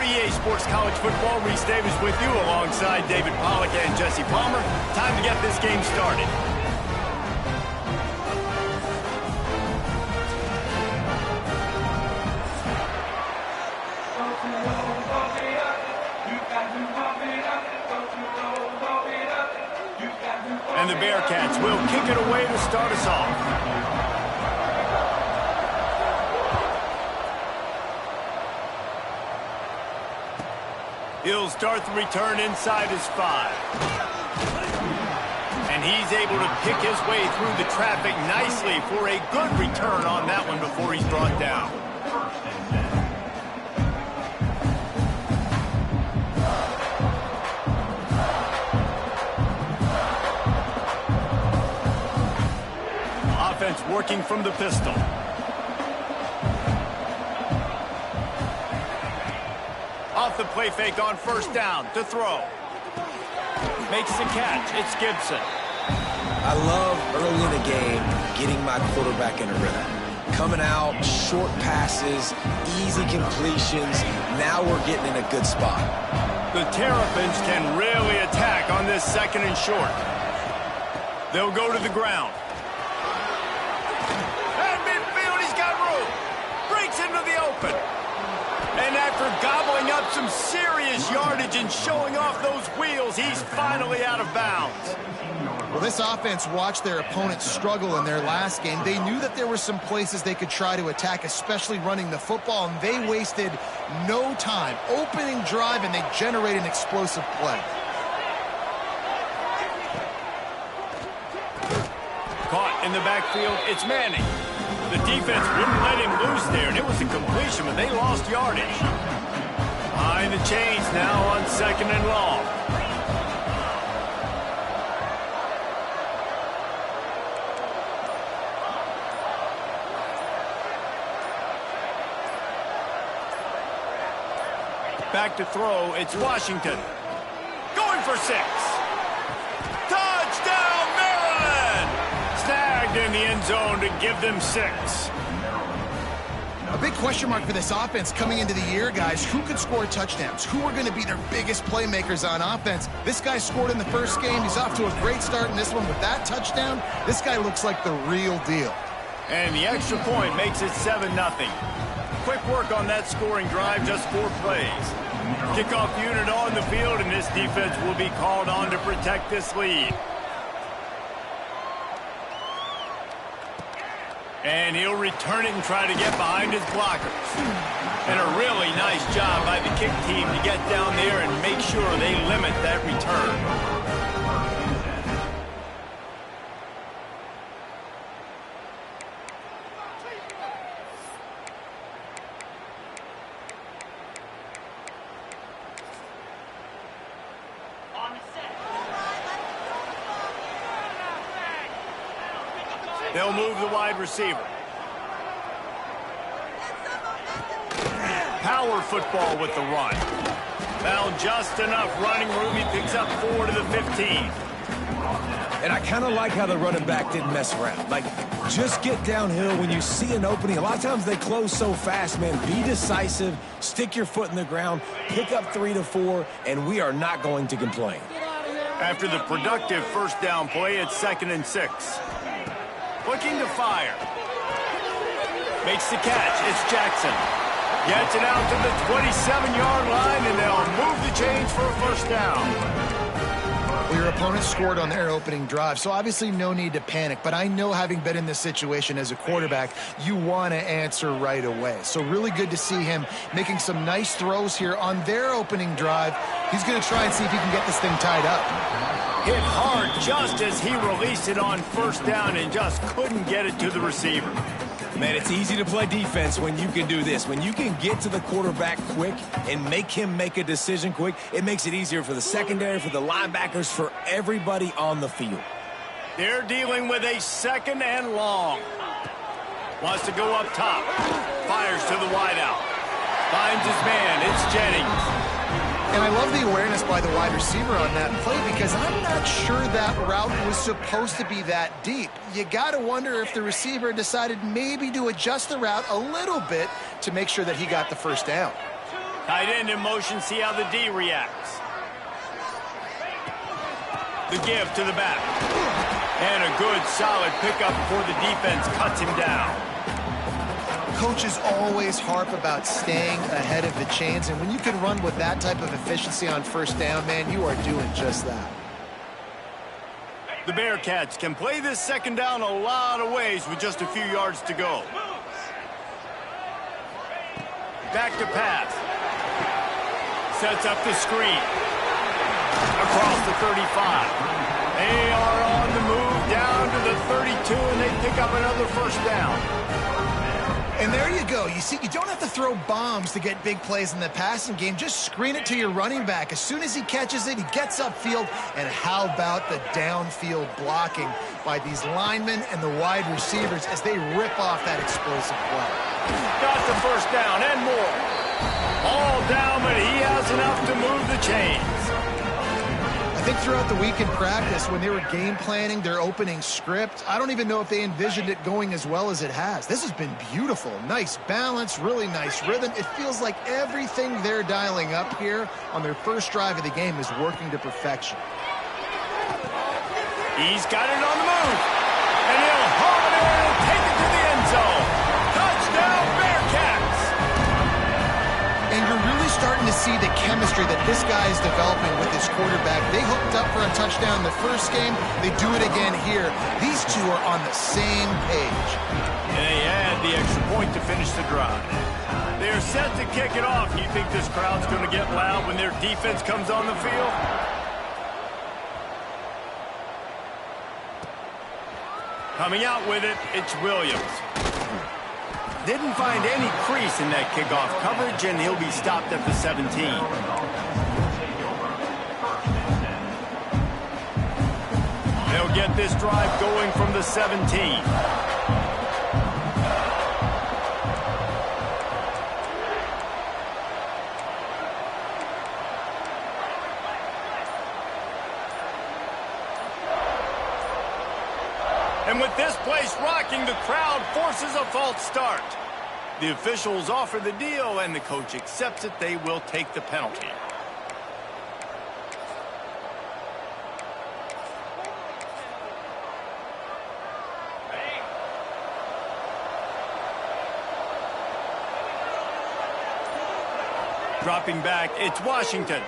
EA Sports College Football. Reese Davis with you alongside David Pollack and Jesse Palmer. Time to get this game started. And the Bearcats will kick it away to start us off. He'll start the return inside his 5. And he's able to pick his way through the traffic nicely for a good return on that one before he's brought down. Offense working from the pistol. Off the play fake on first down to throw. Makes the catch. It's Gibson. I love early in the game getting my quarterback in a rhythm. Coming out, short passes, easy completions. Now we're getting in a good spot. The Terrapins can really attack on this second and short. They'll go to the ground. At midfield, he's got room. Breaks into the open. And after gobbling up some serious yardage and showing off those wheels, he's finally out of bounds. Well, this offense watched their opponents struggle in their last game. They knew that there were some places they could try to attack, especially running the football, and they wasted no time. Opening drive, and they generate an explosive play. Caught in the backfield, it's Manning. The defense wouldn't let him loose there, and it was a completion, but they lost yardage. Behind the chains now on second and long. Back to throw, it's Washington. Going for 6. Touchdown, Maryland! Snagged in the end zone to give them 6. A big question mark for this offense coming into the year, guys. Who could score touchdowns? Who are going to be their biggest playmakers on offense? This guy scored in the first game. He's off to a great start in this one with that touchdown. This guy looks like the real deal. And the extra point makes it 7-0. Quick work on that scoring drive, just 4 plays. Kickoff unit on the field, and this defense will be called on to protect this lead. And he'll return it and try to get behind his blockers. And a really nice job by the kick team to get down there and make sure they limit that return. They'll move the wide receiver. Power football with the run. Found just enough running room. He picks up 4 to the 15. And I kind of like how the running back didn't mess around. Like, just get downhill when you see an opening. A lot of times they close so fast, man. Be decisive. Stick your foot in the ground. Pick up 3 to 4, and we are not going to complain. After the productive first down play, it's 2nd and 6. Looking to fire. Makes the catch. It's Jackson. Gets it out to the 27-yard line, and they'll move the chains for a first down. Well, your opponent scored on their opening drive, so obviously no need to panic. But I know, having been in this situation as a quarterback, you want to answer right away. So really good to see him making some nice throws here on their opening drive. He's going to try and see if he can get this thing tied up. Hit hard just as he released it on first down and just couldn't get it to the receiver. Man, it's easy to play defense when you can do this. When you can get to the quarterback quick and make him make a decision quick, it makes it easier for the secondary, for the linebackers, for everybody on the field. They're dealing with a 2nd and long. Wants to go up top. Fires to the wideout. Finds his man. It's Jennings. And I love the awareness by the wide receiver on that play, because I'm not sure that route was supposed to be that deep. You got to wonder if the receiver decided maybe to adjust the route a little bit to make sure that he got the first down. Tight end in motion, see how the D reacts. The give to the back. And a good, solid pickup before the defense cuts him down. Coaches always harp about staying ahead of the chains, and when you can run with that type of efficiency on first down, man, you are doing just that. The Bearcats can play this second down a lot of ways with just a few yards to go. Back to pass. Sets up the screen. Across the 35. They are on the move down to the 32, and they pick up another first down. And there you go. You see, you don't have to throw bombs to get big plays in the passing game. Just screen it to your running back. As soon as he catches it, he gets upfield. And how about the downfield blocking by these linemen and the wide receivers as they rip off that explosive play. Got the first down and more. All down, but he has enough to move the chains. I think throughout the week in practice, when they were game planning their opening script, I don't even know if they envisioned it going as well as it has. This has been beautiful. Nice balance, really nice rhythm. It feels like everything they're dialing up here on their first drive of the game is working to perfection. He's got it on the move. And he'll haul it in and take it to the end zone. Touchdown, Bearcats! And you're really starting to see the chemistry that this guy is developing with his quarterback. They hooked up for a touchdown the first game. They do it again here. These two are on the same page. And they add the extra point to finish the drive. They're set to kick it off. You think this crowd's going to get loud when their defense comes on the field? Coming out with it, it's Williams. Didn't find any crease in that kickoff coverage, and he'll be stopped at the 17. They'll get this drive going from the 17. And with this place rocking, the crowd forces a false start. The officials offer the deal, and the coach accepts it. They will take the penalty. Dropping back, it's Washington.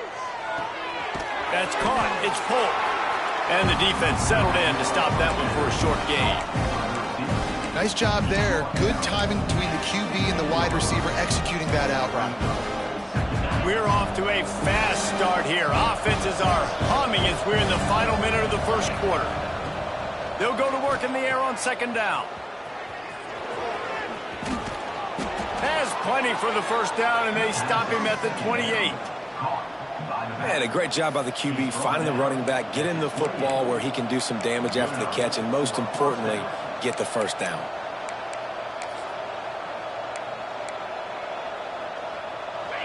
That's caught. It's Polk. And the defense settled in to stop that one for a short gain. Nice job there. Good timing between the QB and the wide receiver executing that out route. We're off to a fast start here. Offenses are humming as we're in the final minute of the first quarter. They'll go to work in the air on second down. Has plenty for the first down, and they stop him at the 28. Man, a great job by the QB finding the running back, getting the football where he can do some damage after the catch, and most importantly, get the first down.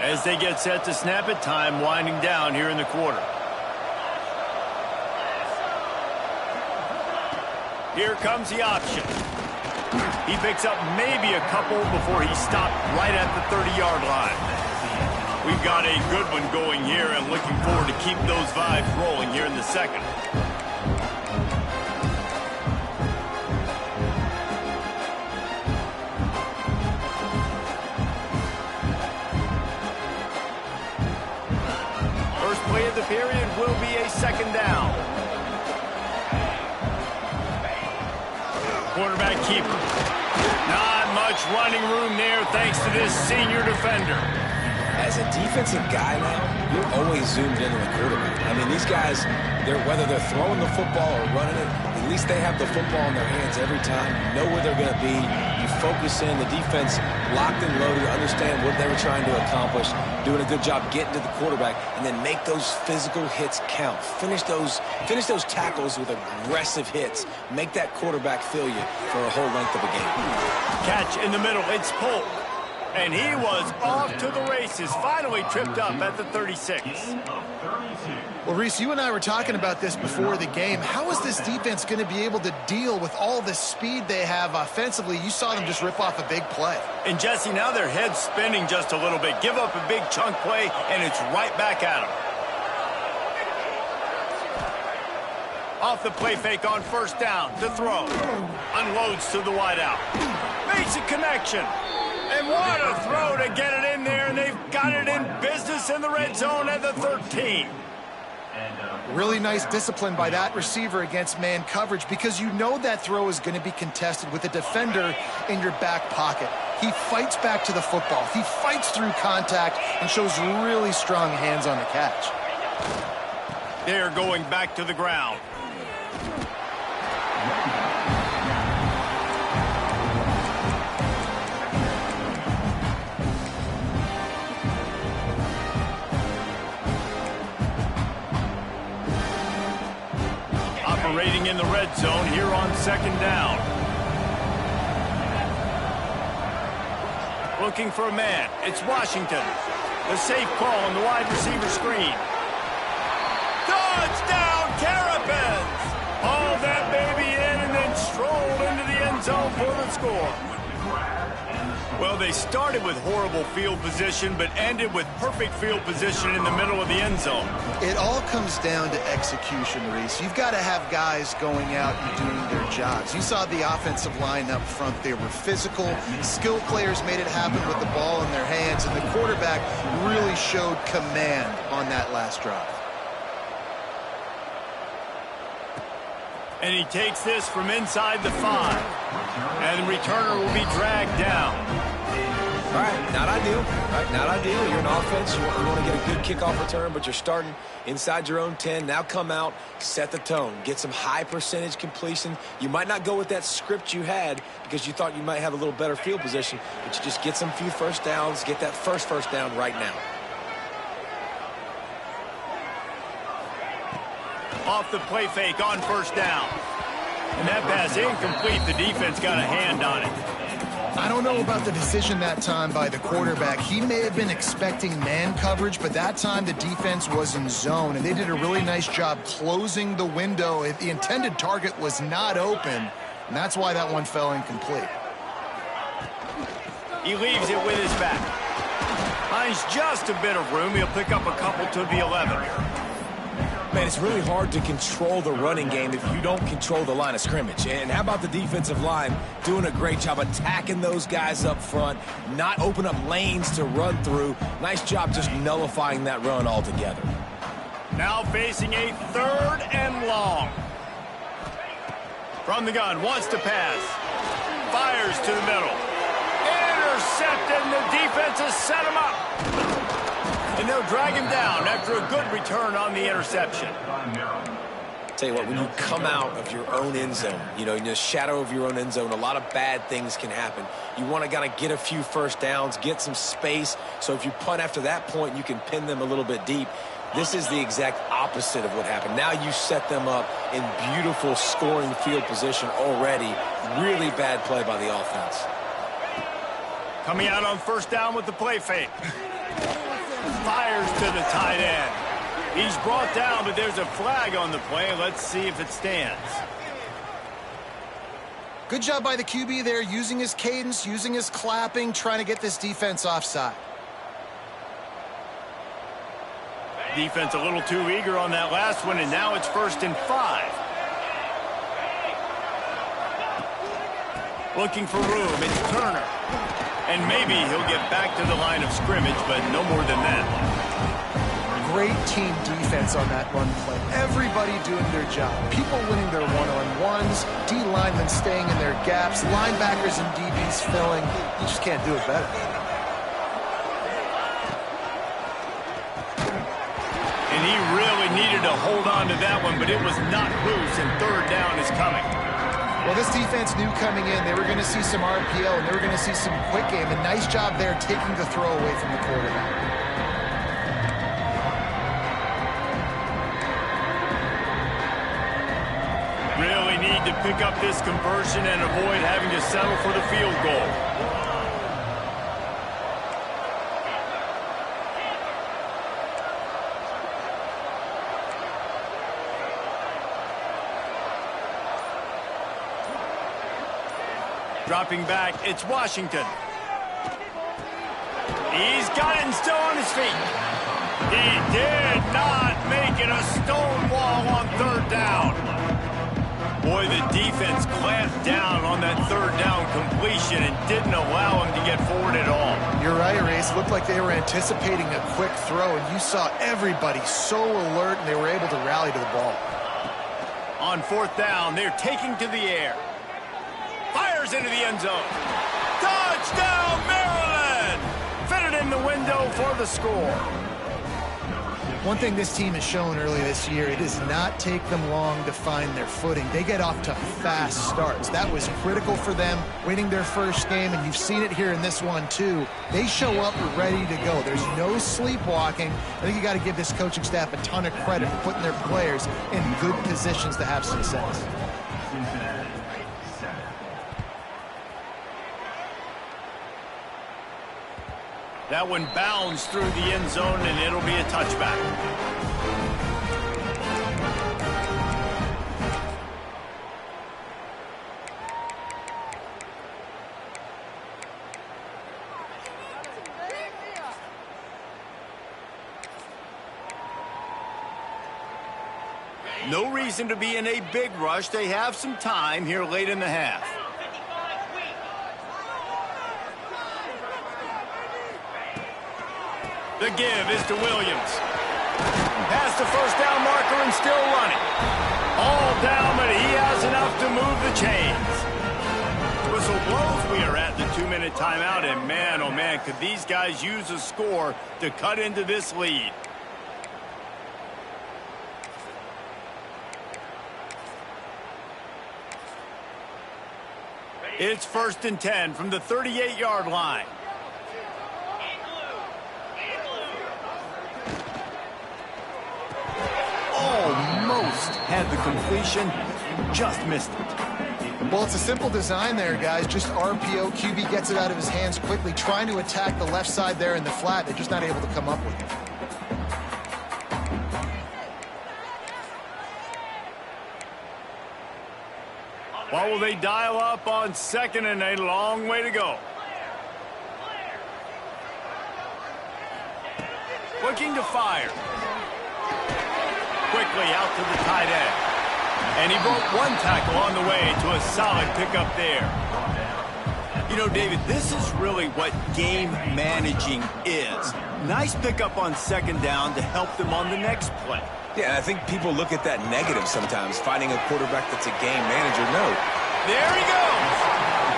As they get set to snap it, time winding down here in the quarter. Here comes the option. He picks up maybe a couple before he's stopped right at the 30-yard line. We've got a good one going here and looking forward to keep those vibes rolling here in the second. First play of the period will be a second down. Quarterback keeper. Not much running room there thanks to this senior defender. As a defensive guy now, you're always zoomed in on the quarterback. I mean, these guys, whether they're throwing the football or running it, at least they have the football in their hands every time. You know where they're going to be. You focus in. The defense locked and loaded, understand what they were trying to accomplish, doing a good job getting to the quarterback, and then make those physical hits count. Finish those tackles with aggressive hits. Make that quarterback feel you for a whole length of a game. Catch in the middle. It's Polk. And he was off to the races, finally tripped up at the 36. Well, Reese, you and I were talking about this before the game. How is this defense going to be able to deal with all the speed they have offensively? You saw them just rip off a big play. And, Jesse, now their head's spinning just a little bit. Give up a big chunk play, and it's right back at them. Off the play fake on first down to throw. Unloads to the wideout. Makes a connection. And what a throw to get it in there, and they've got it in business in the red zone at the 13. Really nice discipline by that receiver against man coverage, because you know that throw is going to be contested with a defender in your back pocket. He fights back to the football. He fights through contact and shows really strong hands on the catch. They're going back to the ground. Operating in the red zone here on second down. Looking for a man. It's Washington. The safe call on the wide receiver screen. Touchdown, Terrapins! Hauled that baby in and then strolled into the end zone for the score. Well, they started with horrible field position, but ended with perfect field position in the middle of the end zone. It all comes down to execution, Reese. You've got to have guys going out and doing their jobs. You saw the offensive line up front. They were physical. Skilled players made it happen with the ball in their hands, and the quarterback really showed command on that last drive. And he takes this from inside the 5. And the returner will be dragged down. All right, not ideal. Not ideal. You're an offense. You want to get a good kickoff return, but you're starting inside your own 10. Now come out, set the tone, get some high percentage completion. You might not go with that script you had because you thought you might have a little better field position, but you just get some few first downs, get that first down right now. Off the play fake on first down. And that pass incomplete. The defense got a hand on it. I don't know about the decision that time by the quarterback. He may have been expecting man coverage, but that time the defense was in zone, and they did a really nice job closing the window. The intended target was not open, and that's why that one fell incomplete. He leaves it with his back. Finds just a bit of room. He'll pick up a couple to the 11. Man, it's really hard to control the running game if you don't control the line of scrimmage. And how about the defensive line doing a great job attacking those guys up front, not open up lanes to run through. Nice job just nullifying that run altogether. Now facing a 3rd and long. From the gun, wants to pass. Fires to the middle. Intercepted, and the defense has set him up. And they'll drag him down after a good return on the interception. Tell you what, when you come out of your own end zone, in the shadow of your own end zone, a lot of bad things can happen. You want to kind of get a few first downs, get some space, so if you punt after that point, you can pin them a little bit deep. This is the exact opposite of what happened. Now you set them up in beautiful scoring field position already. Really bad play by the offense. Coming out on first down with the play fake. Fires to the tight end. He's brought down, but there's a flag on the play. Let's see if it stands. Good job by the QB there, using his cadence, using his clapping, trying to get this defense offside. Defense a little too eager on that last one, and now it's 1st and 5. Looking for room. It's Turner. And maybe he'll get back to the line of scrimmage, but no more than that. Great team defense on that run play. Everybody doing their job. People winning their one-on-ones, D linemen staying in their gaps, linebackers and DBs filling. You just can't do it better. And he really needed to hold on to that one, but it was not loose, and 3rd down is coming. Well, this defense knew coming in they were going to see some RPO and they were going to see some quick game. A nice job there taking the throw away from the quarterback. Really need to pick up this conversion and avoid having to settle for the field goal. Dropping back, it's Washington. He's got it and still on his feet. He did not make it a stone wall on third down. Boy, the defense clamped down on that third down completion and didn't allow him to get forward at all. You're right, Reese. It looked like they were anticipating a quick throw, and you saw everybody so alert, and they were able to rally to the ball. On fourth down, they're taking to the air. Fires into the end zone. Touchdown, Maryland! Fitted in the window for the score. One thing this team has shown early this year, it does not take them long to find their footing. They get off to fast starts. That was critical for them, winning their first game, and you've seen it here in this one too. They show up ready to go. There's no sleepwalking. I think you got to give this coaching staff a ton of credit for putting their players in good positions to have success. That one bounds through the end zone, and it'll be a touchback. No reason to be in a big rush. They have some time here late in the half. The give is to Williams. Past the first down marker and still running. All down, but he has enough to move the chains. Whistle blows. We are at the 2-minute timeout, and man, oh man, could these guys use a score to cut into this lead. It's 1st and 10 from the 38-yard line. Almost had the completion, just missed it. Well, it's a simple design there, guys. Just RPO. QB gets it out of his hands quickly, trying to attack the left side there in the flat. They're just not able to come up with it. What will they dial up on 2nd and a long way to go? Looking to fire. Quickly out to the tight end. And he broke one tackle on the way to a solid pickup there. You know, David, this is really what game managing is. Nice pickup on 2nd down to help them on the next play. Yeah, I think people look at that negative sometimes, finding a quarterback that's a game manager. No. There he goes.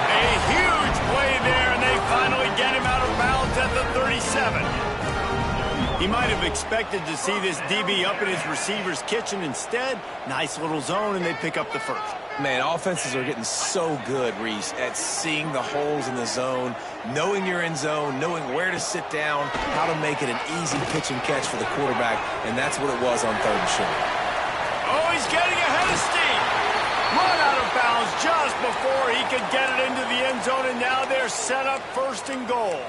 A huge play there, and they finally get him out of bounds at the 37. He might have expected to see this DB up in his receiver's kitchen. Instead, nice little zone, and they pick up the first. Man, offenses are getting so good, Reese, at seeing the holes in the zone, knowing you're in zone, knowing where to sit down, how to make it an easy pitch and catch for the quarterback, and that's what it was on 3rd and short. Oh, he's getting ahead of steam. Run out of bounds just before he could get it into the end zone, and now they're set up 1st and goal.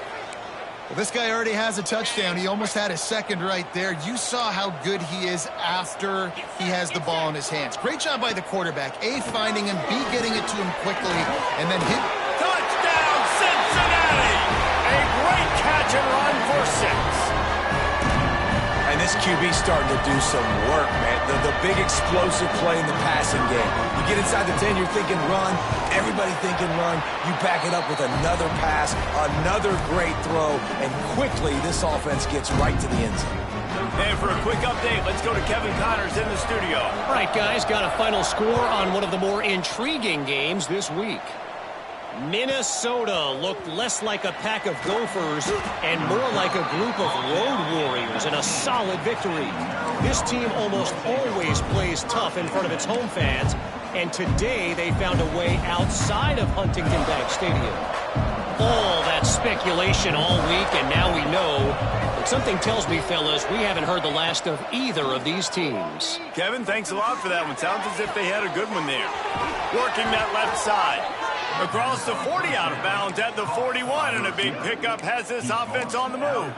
Well, this guy already has a touchdown. He almost had a second right there. You saw how good he is after he has the ball in his hands. Great job by the quarterback. A, finding him, B, getting it to him quickly, and then hit. Touchdown, Cincinnati! A great catch and run for 6. And this QB's starting to do some work, man. The big explosive play in the passing game. You get inside the 10, you're thinking run. Everybody thinking run. You back it up with another pass, another great throw, and quickly this offense gets right to the end zone. And for a quick update, let's go to Kevin Connors in the studio. All right, guys, got a final score on one of the more intriguing games this week. Minnesota looked less like a pack of Gophers and more like a group of road warriors in a solid victory. This team almost always plays tough in front of its home fans, and today they found a way outside of Huntington Bank Stadium. All that speculation all week, and now we know. But something tells me, fellas, we haven't heard the last of either of these teams. Kevin, thanks a lot for that one. Sounds as if they had a good one there. Working that left side. Across the 40 out of bounds at the 41, and a big pickup has this offense on the move.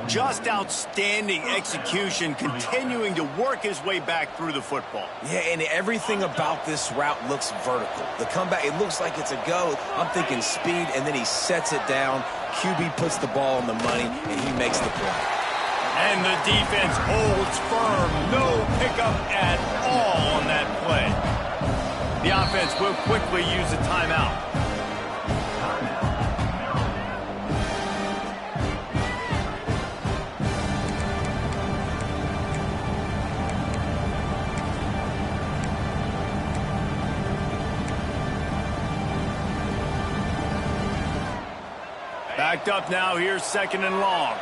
Just outstanding execution, continuing to work his way back through the football. Yeah, and everything about this route looks vertical. The comeback, it looks like it's a go. I'm thinking speed, and then he sets it down. QB puts the ball on the money, and he makes the play. And the defense holds firm. No pickup at all on that play. The offense will quickly use a timeout. Backed up now, here's 2nd and long.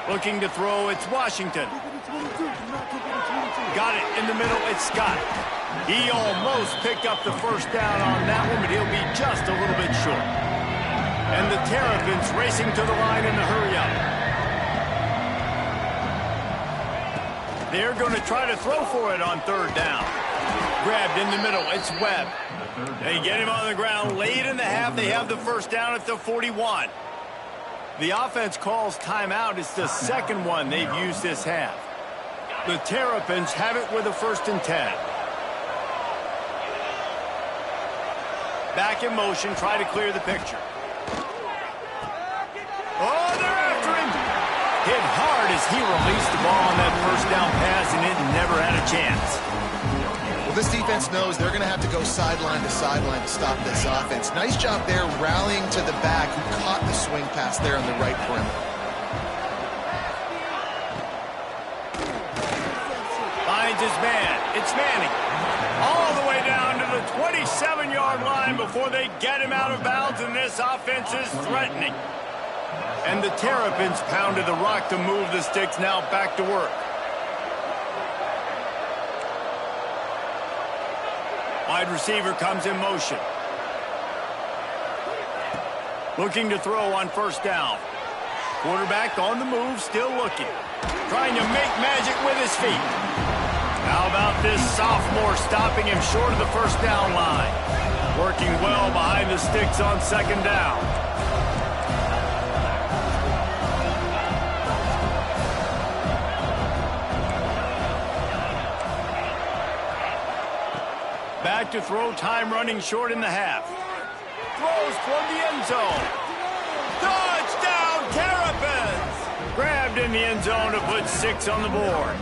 Looking to throw, it's Washington. Got it in the middle, it's Scott. He almost picked up the first down on that one, but he'll be just a little bit short. And the Terrapins racing to the line in a hurry up. They're going to try to throw for it on 3rd down. Grabbed in the middle, it's Webb. They get him on the ground late in the half. They have the first down at the 41. The offense calls timeout. It's the second one they've used this half. The Terrapins have it with a 1st and 10. Back in motion, try to clear the picture. Oh, they're after him. Hit hard as he released the ball on that first down pass, and it never had a chance. Well, this defense knows they're going to have to go sideline to stop this offense. Nice job there rallying to the back who caught the swing pass there on the right perimeter. Finds his man. It's Manning. All the way down to the 27-yard line before they get him out of bounds, and this offense is threatening. And the Terrapins pounded the rock to move the sticks, now back to work. Wide receiver comes in motion. Looking to throw on 1st down. Quarterback on the move, still looking. Trying to make magic with his feet. How about this sophomore stopping him short of the 1st down line? Working well behind the sticks on 2nd down. Back to throw, time running short in the half. Throws toward the end zone. Touchdown, Terrapins! Grabbed in the end zone to put 6 on the board.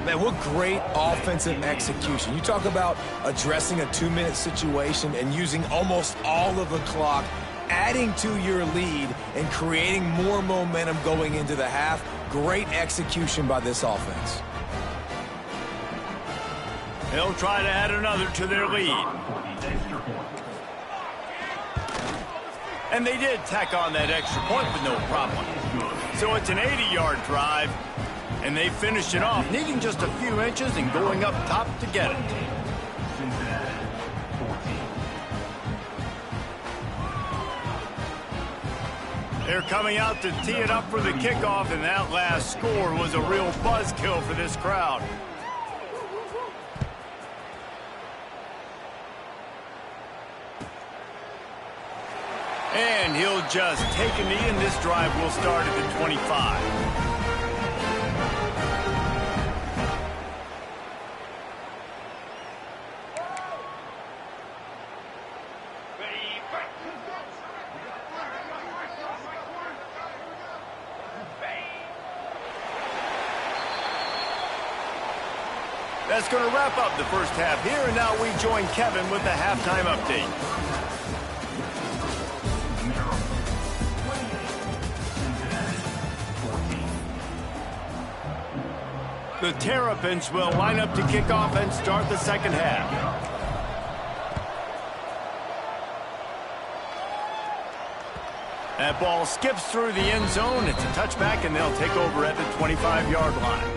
Man, what great offensive execution. You talk about addressing a 2-minute situation and using almost all of the clock, adding to your lead and creating more momentum going into the half. Great execution by this offense. They'll try to add another to their lead. And they did tack on that extra point with no problem. So it's an 80-yard drive, and they finished it off, needing just a few inches and going up top to get it. They're coming out to tee it up for the kickoff, and that last score was a real buzzkill for this crowd. And he'll just take a knee, and this drive will start at the 25. That's going to wrap up the first half here, and now we join Kevin with the halftime update. The Terrapins will line up to kick off and start the second half. That ball skips through the end zone. It's a touchback, and they'll take over at the 25-yard line.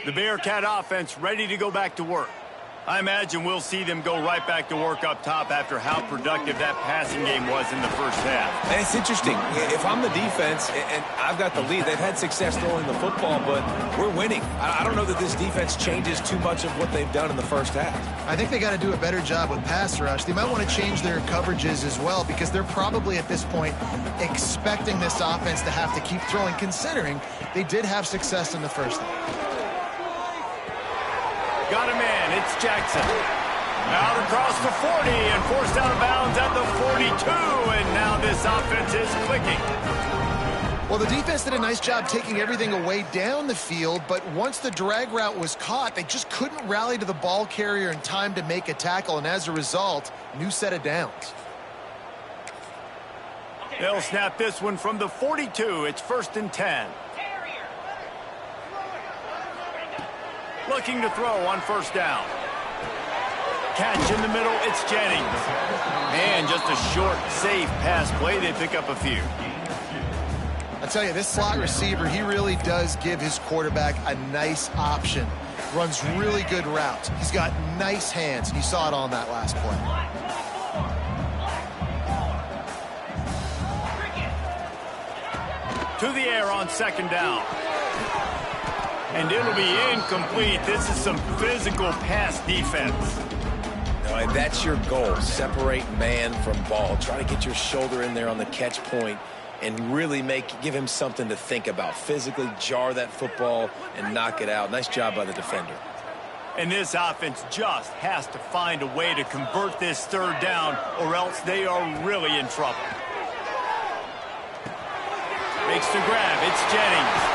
The Bearcat offense ready to go back to work. I imagine we'll see them go right back to work up top after how productive that passing game was in the first half. And it's interesting. If I'm the defense and I've got the lead, they've had success throwing the football, but we're winning. I don't know that this defense changes too much of what they've done in the first half. I think they got to do a better job with pass rush. They might want to change their coverages as well because they're probably at this point expecting this offense to have to keep throwing, considering they did have success in the first half. Got a man, it's Jackson. Out across the 40 and forced out of bounds at the 42, and now this offense is clicking. Well, the defense did a nice job taking everything away down the field, but once the drag route was caught, they just couldn't rally to the ball carrier in time to make a tackle, and as a result, new set of downs. They'll snap this one from the 42. It's 1st and 10. Looking to throw on 1st down. Catch in the middle, it's Jennings. And just a short, safe pass play. They pick up a few. I tell you, this slot receiver, he really does give his quarterback a nice option. Runs really good routes. He's got nice hands, and you saw it on that last play. To the air on 2nd down. And it'll be incomplete. This is some physical pass defense. No, that's your goal. Separate man from ball. Try to get your shoulder in there on the catch point and really give him something to think about. Physically jar that football and knock it out. Nice job by the defender. And this offense just has to find a way to convert this 3rd down, or else they are really in trouble. Makes the grab. It's Jennings.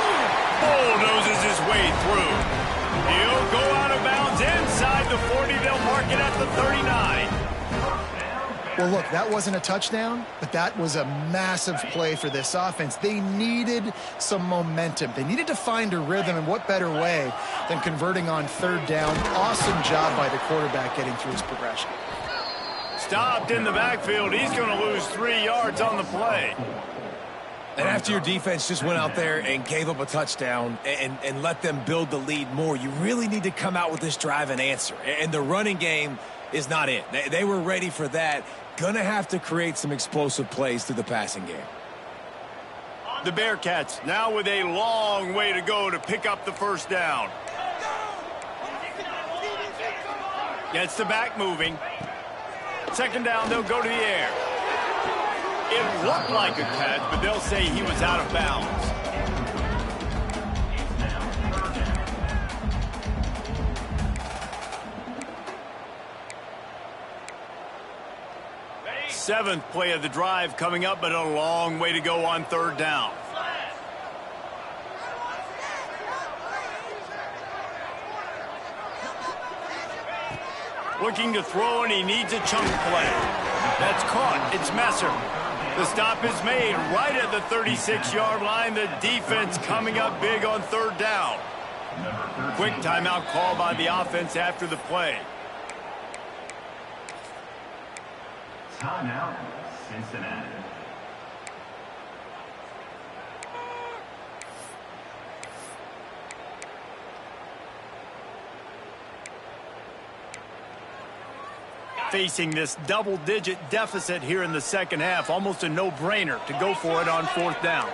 Bulldozes his way through. He'll go out of bounds inside the 40. They'll mark it at the 39. Well, look, that wasn't a touchdown, but that was a massive play for this offense. They needed some momentum. They needed to find a rhythm, and what better way than converting on 3rd down. Awesome job by the quarterback getting through his progression. Stopped in the backfield. He's going to lose 3 yards on the play. And after your defense just went out there and gave up a touchdown and let them build the lead more, you really need to come out with this drive and answer. And the running game is not it. They were ready for that. Gonna have to create some explosive plays through the passing game. The Bearcats now with a long way to go to pick up the 1st down. Gets the back moving. 2nd down, they'll go to the air. It looked like a catch, but they'll say he was out of bounds. Seventh play of the drive coming up, but a long way to go on 3rd down. Looking to throw, and he needs a chunk play. That's caught. It's Messer. The stop is made right at the 36-yard line. The defense coming up big on 3rd down. Quick timeout call by the offense after the play. Timeout, Cincinnati. Facing this double-digit deficit here in the 2nd half, almost a no-brainer to go for it on 4th down.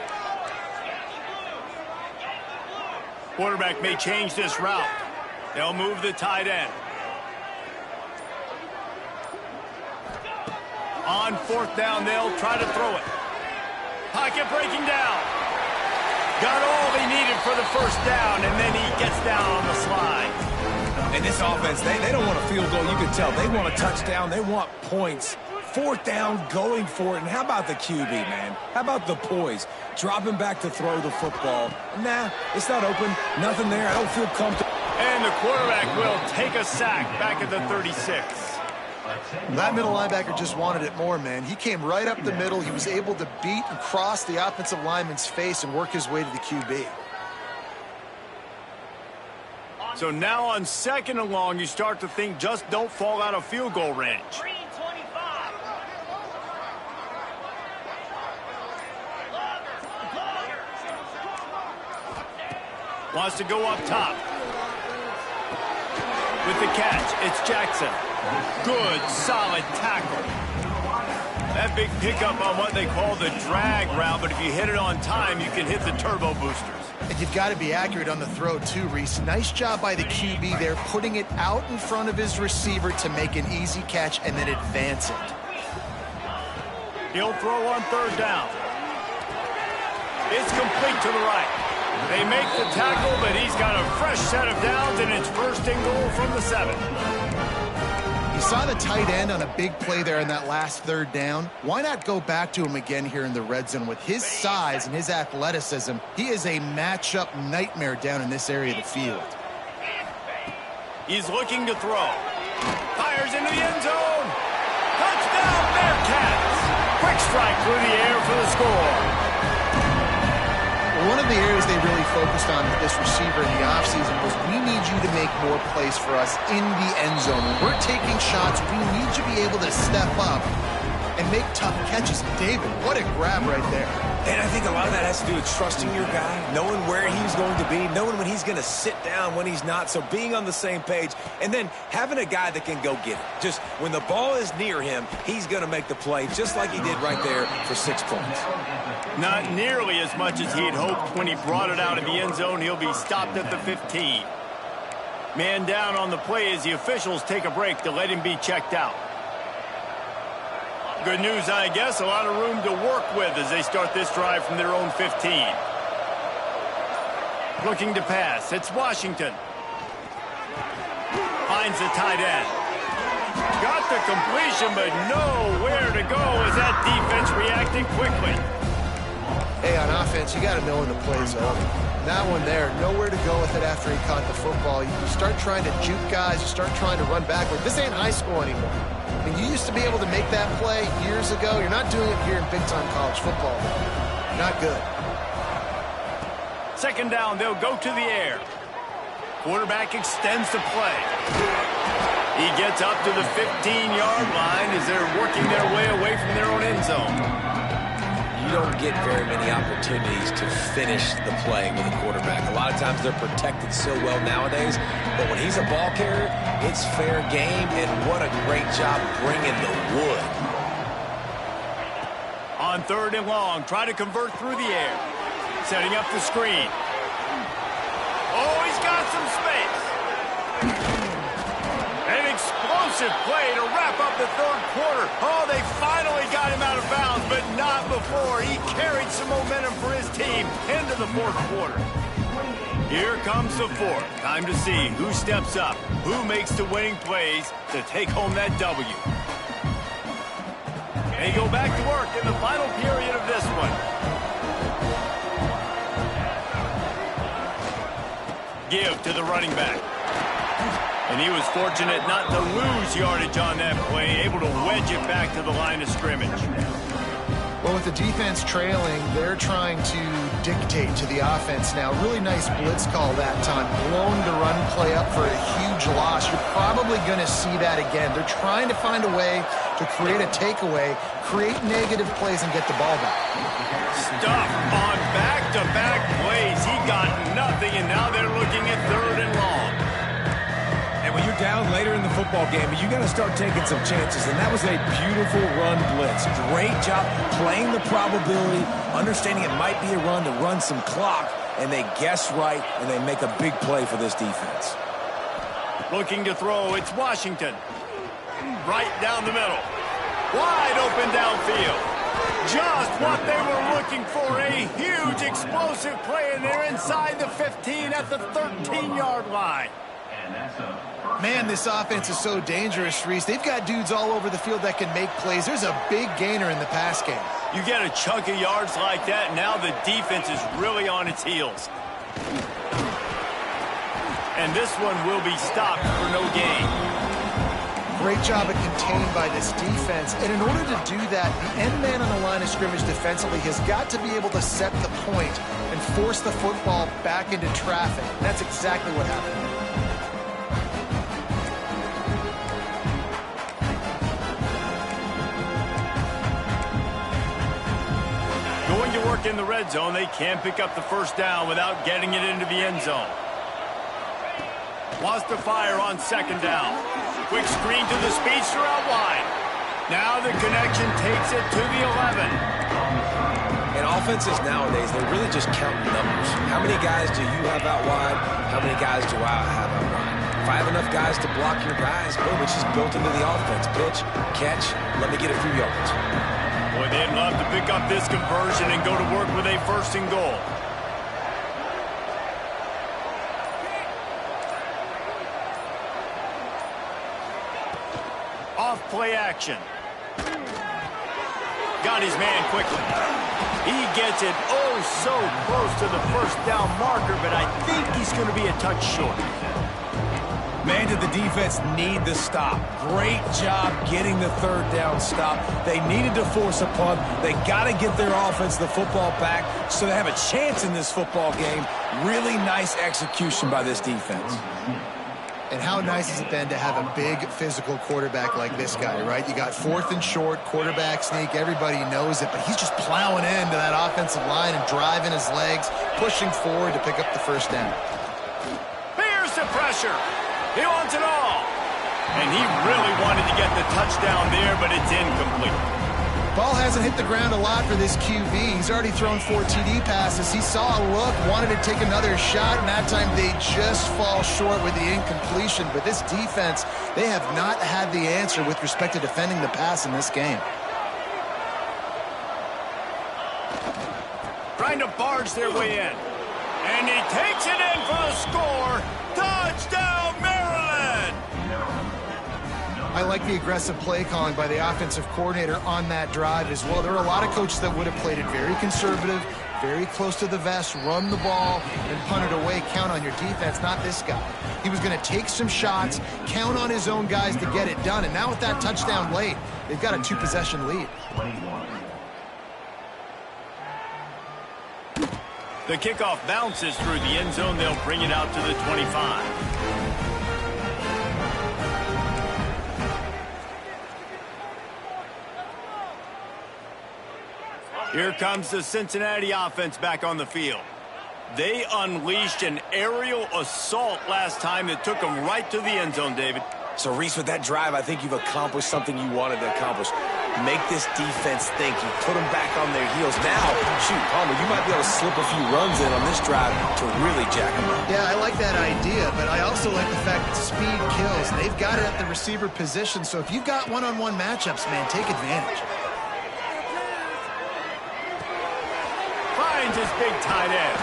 Quarterback may change this route. They'll move the tight end. On 4th down, they'll try to throw it. Pocket breaking down. Got all he needed for the 1st down, and then he gets down on the slide. And this offense, they don't want a field goal. You can tell. They want a touchdown. They want points. 4th down, going for it. And how about the QB, man? How about the poise? Dropping back to throw the football. Nah, it's not open. Nothing there. I don't feel comfortable. And the quarterback will take a sack back at the 36. That middle linebacker just wanted it more, man. He came right up the middle. He was able to beat and cross the offensive lineman's face and work his way to the QB. So now on 2nd and long, you start to think just don't fall out of field goal range. Wants to go up top. With the catch, it's Jackson. Good, solid tackle. That big pickup on what they call the drag route, but if you hit it on time, you can hit the turbo boosters. And you've got to be accurate on the throw too, Reese. Nice job by the QB there, putting it out in front of his receiver to make an easy catch and then advance it. He'll throw on third down. It's complete to the right. They make the tackle, but he's got a fresh set of downs, and it's first and goal from the 7. You saw the tight end on a big play there in that last third down. Why not go back to him again here in the red zone? With his size and his athleticism, he is a matchup nightmare down in this area of the field. He's looking to throw. Fires into the end zone. Touchdown, Bearcats! Quick strike through the air for the score. One of the areas they really focused on with this receiver in the offseason was we need you to make more plays for us in the end zone. When we're taking shots, we need you to be able to step up and make tough catches. David, what a grab right there. And I think a lot of that has to do with trusting your guy, knowing where he's going to be, knowing when he's going to sit down, when he's not, so being on the same page, and then having a guy that can go get it. Just when the ball is near him, he's going to make the play, just like he did right there for 6 points. Not nearly as much as he'd hoped when he brought it out of the end zone. He'll be stopped at the 15. Man down on the play as the officials take a break to let him be checked out. Good news, I guess. A lot of room to work with as they start this drive from their own 15. Looking to pass. It's Washington. Finds the tight end. Got the completion, but nowhere to go as that defense reacted quickly. Hey, on offense, you got to know when the play's over. That one there, nowhere to go with it after he caught the football. You start trying to juke guys. You start trying to run backward. This ain't high school anymore. I mean, you used to be able to make that play years ago. You're not doing it here in big-time college football. Not good. Second down, they'll go to the air. Quarterback extends the play. He gets up to the 15-yard line as they're working their way away from their own end zone. You don't get very many opportunities to finish the play with a quarterback. A lot of times they're protected so well nowadays, but when he's a ball carrier, it's fair game, and what a great job bringing the wood. On third and long, try to convert through the air. Setting up the screen. Oh, he's got some space. An explosive play to wrap up the third quarter. Oh, they finally got him out of bounds, but not before. He carried some momentum for his team into the fourth quarter. Here comes the fourth. Time to see who steps up, who makes the winning plays to take home that W. They go back to work in the final period of this one. Give to the running back. And he was fortunate not to lose yardage on that play, able to wedge it back to the line of scrimmage. Well, with the defense trailing, they're trying to dictate to the offense now. Really nice blitz call that time. Blown the run play up for a huge loss. You're probably going to see that again. They're trying to find a way to create a takeaway, create negative plays, and get the ball back. Stuff on back-to-back plays. He got nothing, and now they're looking at third and long. And when you're down later in the football game, you got to start taking some chances, and that was a beautiful run blitz. Great job playing the probability, understanding it might be a run to run some clock, and they guess right, and they make a big play for this defense. Looking to throw, it's Washington. Right down the middle. Wide open downfield. Just what they were looking for, a huge explosive play, and they're inside the 15 at the 13-yard line. Man, this offense is so dangerous, Reese. They've got dudes all over the field that can make plays. There's a big gainer in the pass game. You get a chunk of yards like that, now the defense is really on its heels. And this one will be stopped for no gain. Great job of contained by this defense. And in order to do that, the end man on the line of scrimmage defensively has got to be able to set the point and force the football back into traffic. And that's exactly what happened. Going to work in the red zone, they can't pick up the first down without getting it into the end zone. Wants to fire on second down. Quick screen to the speedster out wide. Now the connection takes it to the 11. And offenses nowadays, they're really just counting numbers. How many guys do you have out wide? How many guys do I have out wide? If I have enough guys to block your guys, boom, it's just built into the offense. Pitch, catch, let me get a few yards. Boy, they'd love to pick up this conversion and go to work with a 1st and goal. Off play action. Got his man quickly. He gets it so close to the 1st down marker, but I think he's going to be a touch short. Man, did the defense need the stop. Great job getting the 3rd down stop. They needed to force a punt. They got to get their offense the football back so they have a chance in this football game. Really nice execution by this defense. And how nice has it been to have a big physical quarterback like this guy, right? You got 4th and short, quarterback sneak, everybody knows it, but he's just plowing into that offensive line and driving his legs, pushing forward to pick up the 1st down. Here's the pressure. He wants it all. And he really wanted to get the touchdown there, but it's incomplete. Ball hasn't hit the ground a lot for this QB. He's already thrown 4 TD passes. He saw a look, wanted to take another shot, and that time they just fall short with the incompletion. But this defense, they have not had the answer with respect to defending the pass in this game. Trying to barge their way in. And he takes it in for the score. Touchdown, Maryland! I like the aggressive play calling by the offensive coordinator on that drive as well. There are a lot of coaches that would have played it very conservative, very close to the vest, run the ball, and punt it away. Count on your defense, not this guy. He was going to take some shots, count on his own guys to get it done. And now with that touchdown late, they've got a 2-possession lead. The kickoff bounces through the end zone. They'll bring it out to the 25. Here comes the Cincinnati offense back on the field. They unleashed an aerial assault last time that took them right to the end zone, David. So, Reese, with that drive, I think you've accomplished something you wanted to accomplish. Make this defense think. You put them back on their heels. Now, shoot, Palmer, you might be able to slip a few runs in on this drive to really jack them up. Yeah, I like that idea, but I also like the fact that speed kills. They've got it at the receiver position, so if you've got one-on-one matchups, man, take advantage. Finds his big tight end.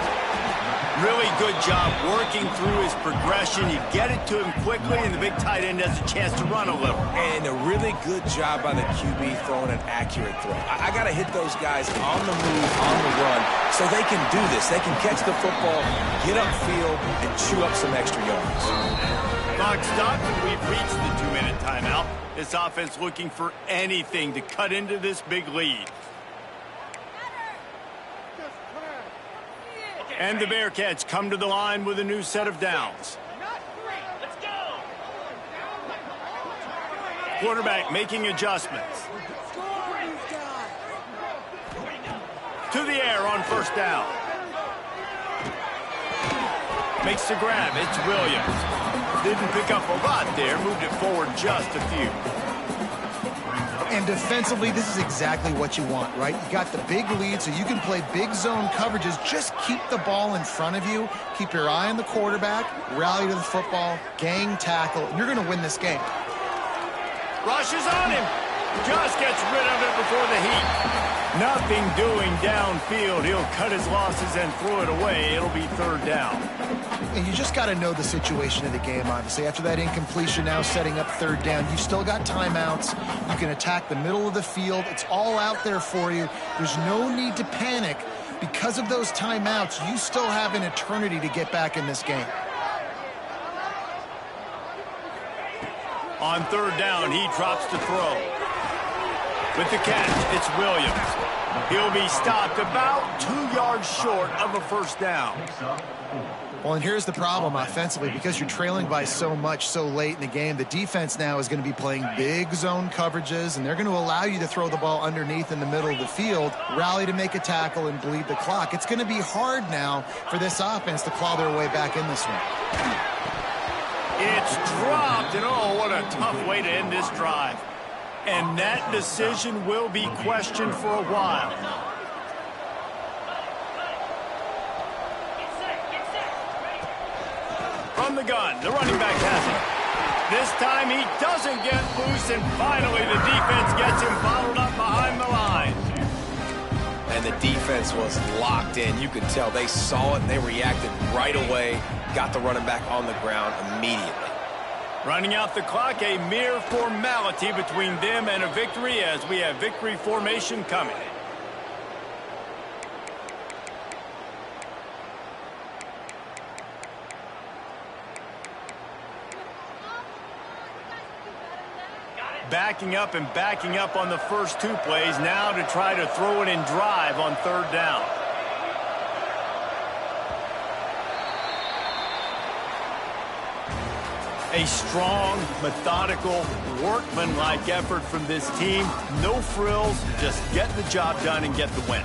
Really good job working through his progression. You get it to him quickly, and the big tight end has a chance to run a little. And a really good job by the QB throwing an accurate throw. I got to hit those guys on the move, on the run, so they can do this. They can catch the football, get upfield, and chew up some extra yards. Clock stops, and we've reached the 2-minute timeout. This offense looking for anything to cut into this big lead. And the Bearcats come to the line with a new set of downs. Quarterback making adjustments. To the air on 1st down. Makes the grab. It's Williams. Didn't pick up a lot there. Moved it forward just a few. And defensively, this is exactly what you want, right? You got the big lead, so you can play big zone coverages. Just keep the ball in front of you. Keep your eye on the quarterback. Rally to the football. Gang tackle. And you're going to win this game. Rushes on him. Just gets rid of it before the heat. Nothing doing downfield. He'll cut his losses and throw it away. It'll be 3rd down. And you just got to know the situation of the game, obviously. After that incompletion, now setting up 3rd down. You've still got timeouts. You can attack the middle of the field. It's all out there for you. There's no need to panic. Because of those timeouts, you still have an eternity to get back in this game. On 3rd down, he drops to throw. With the catch, it's Williams. He'll be stopped about 2 yards short of a 1st down. Well, and here's the problem offensively. Because you're trailing by so much so late in the game, the defense now is going to be playing big zone coverages, and they're going to allow you to throw the ball underneath in the middle of the field, rally to make a tackle, and bleed the clock. It's going to be hard now for this offense to claw their way back in this one. It's dropped, and oh, what a tough way to end this drive. And that decision will be questioned for a while. From the gun, the running back has it. This time he doesn't get loose, and finally the defense gets him bottled up behind the line. And the defense was locked in. You could tell they saw it and they reacted right away. Got the running back on the ground immediately. Running out the clock, a mere formality between them and a victory as we have victory formation coming. Backing up and backing up on the first two plays now to try to throw it in drive on third down. A strong, methodical, workmanlike effort from this team. No frills, just get the job done and get the win.